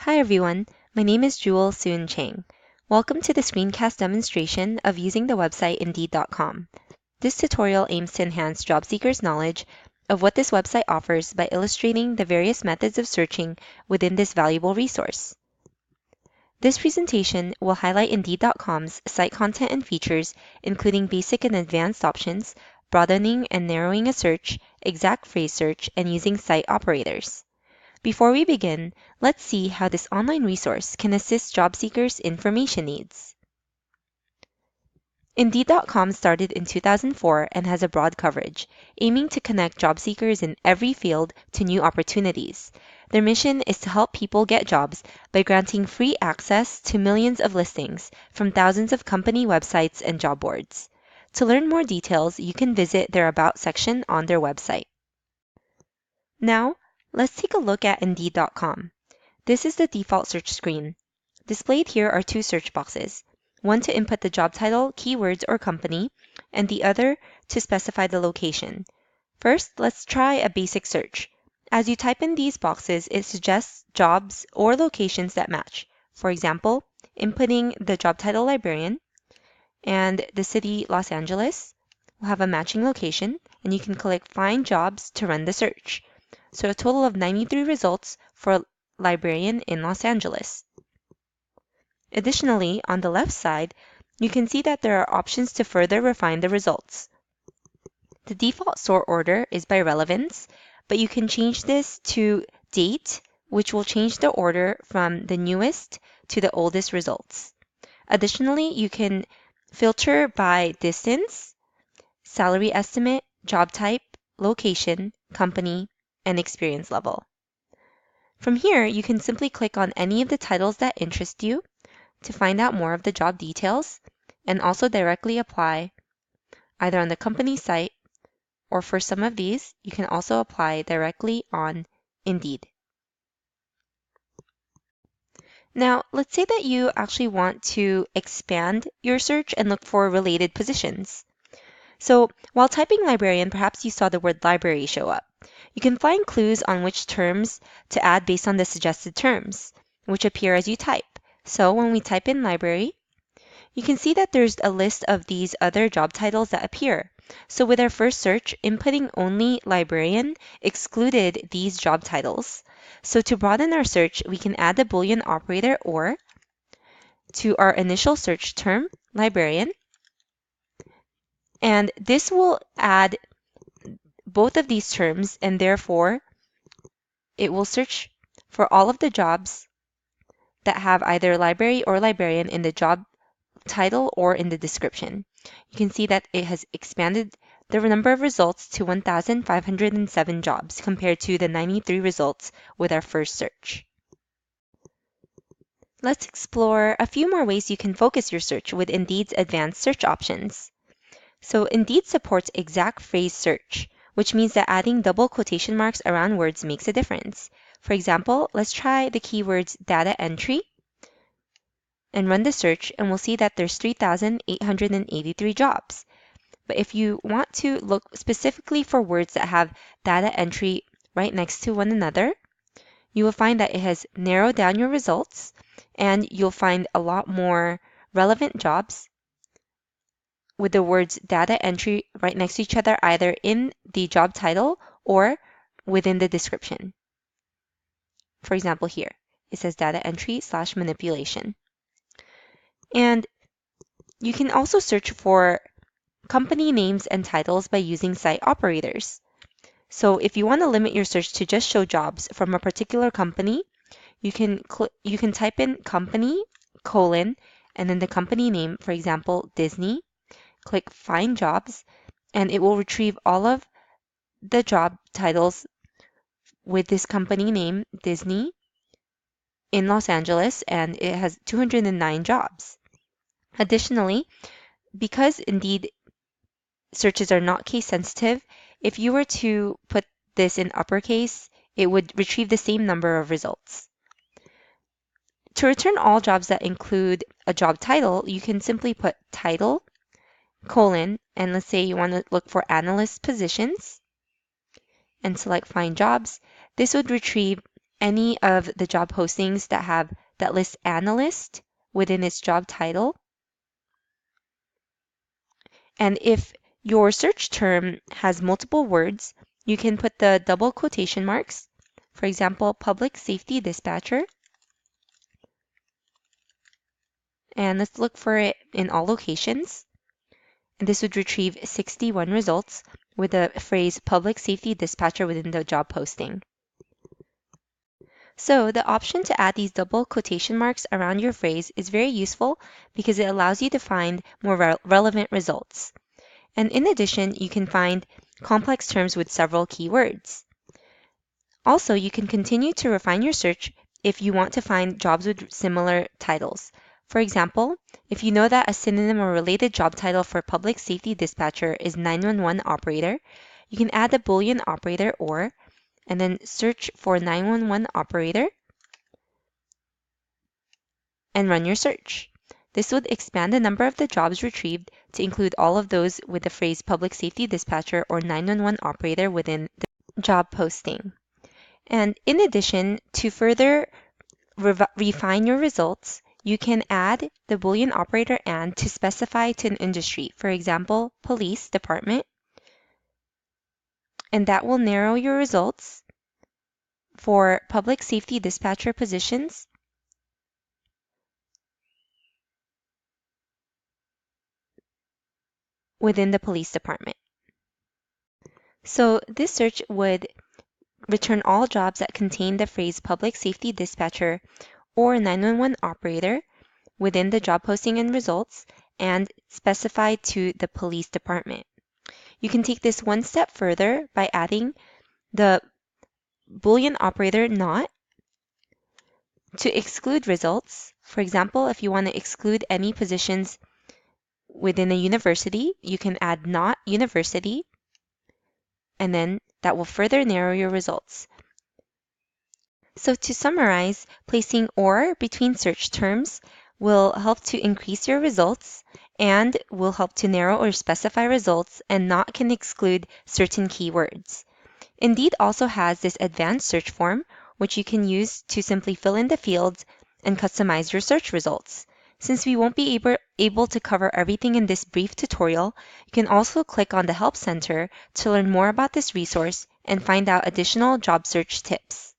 Hi everyone, my name is Jewel Soon Chang. Welcome to the screencast demonstration of using the website Indeed.com. This tutorial aims to enhance job seekers' knowledge of what this website offers by illustrating the various methods of searching within this valuable resource. This presentation will highlight Indeed.com's site content and features, including basic and advanced options, broadening and narrowing a search, exact phrase search, and using site operators. Before we begin, let's see how this online resource can assist job seekers' information needs. Indeed.com started in 2004 and has a broad coverage, aiming to connect job seekers in every field to new opportunities. Their mission is to help people get jobs by granting free access to millions of listings from thousands of company websites and job boards. To learn more details, you can visit their About section on their website. Now, let's take a look at Indeed.com. This is the default search screen. Displayed here are two search boxes, one to input the job title, keywords, or company, and the other to specify the location. First, let's try a basic search. As you type in these boxes, it suggests jobs or locations that match. For example, inputting the job title librarian and the city Los Angeles will have a matching location, and you can click Find Jobs to run the search. So a total of 93 results for librarian in Los Angeles. Additionally, on the left side, you can see that there are options to further refine the results. The default sort order is by relevance, but you can change this to date, which will change the order from the newest to the oldest results. Additionally, you can filter by distance, salary estimate, job type, location, company, and experience level. From here, you can simply click on any of the titles that interest you to find out more of the job details and also directly apply either on the company site or for some of these, you can also apply directly on Indeed. Now, let's say that you actually want to expand your search and look for related positions. So while typing librarian, perhaps you saw the word library show up. You can find clues on which terms to add based on the suggested terms, which appear as you type. So when we type in library, you can see that there's a list of these other job titles that appear. So with our first search, inputting only librarian excluded these job titles. So to broaden our search, we can add the Boolean operator or to our initial search term, librarian, and this will add both of these terms, and therefore it will search for all of the jobs that have either library or librarian in the job title or in the description. You can see that it has expanded the number of results to 1,507 jobs compared to the 93 results with our first search. Let's explore a few more ways you can focus your search with Indeed's advanced search options. So Indeed supports exact phrase search, which means that adding double quotation marks around words makes a difference. For example, let's try the keywords data entry and run the search, and we'll see that there's 3,883 jobs. But if you want to look specifically for words that have data entry right next to one another, you will find that it has narrowed down your results, and you'll find a lot more relevant jobs with the words data entry right next to each other, either in the job title or within the description. For example, here, it says data entry / manipulation. And you can also search for company names and titles by using site operators. So if you want to limit your search to just show jobs from a particular company, you can type in company, colon, and then the company name, for example, Disney. Click Find Jobs, and it will retrieve all of the job titles with this company name, Disney, in Los Angeles, and it has 209 jobs. Additionally, because Indeed searches are not case sensitive, if you were to put this in uppercase, it would retrieve the same number of results. To return all jobs that include a job title, you can simply put title, colon, and let's say you want to look for analyst positions and select Find Jobs. This would retrieve any of the job postings that list analyst within its job title. And if your search term has multiple words, you can put the double quotation marks. For example, public safety dispatcher. And let's look for it in all locations. And this would retrieve 61 results with the phrase public safety dispatcher within the job posting. So the option to add these double quotation marks around your phrase is very useful because it allows you to find more relevant results. And in addition, you can find complex terms with several keywords. Also, you can continue to refine your search if you want to find jobs with similar titles. For example, if you know that a synonym or related job title for public safety dispatcher is 911 operator, you can add the Boolean operator or, and then search for 911 operator and run your search. This would expand the number of the jobs retrieved to include all of those with the phrase public safety dispatcher or 911 operator within the job posting. And in addition, to further refine your results, you can add the Boolean operator and to specify to an industry, for example, police department, and that will narrow your results for public safety dispatcher positions within the police department. So this search would return all jobs that contain the phrase public safety dispatcher or 911 operator within the job posting and results and specify to the police department. You can take this one step further by adding the Boolean operator not to exclude results. For example, if you want to exclude any positions within a university, you can add not university, and then that will further narrow your results. So to summarize, placing or between search terms will help to increase your results and will help to narrow or specify results, and not can exclude certain keywords. Indeed also has this advanced search form, which you can use to simply fill in the fields and customize your search results. Since we won't be able to cover everything in this brief tutorial, you can also click on the Help Center to learn more about this resource and find out additional job search tips.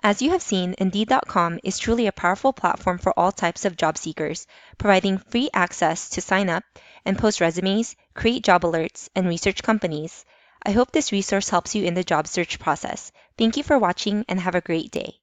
As you have seen, Indeed.com is truly a powerful platform for all types of job seekers, providing free access to sign up and post resumes, create job alerts, and research companies. I hope this resource helps you in the job search process. Thank you for watching and have a great day.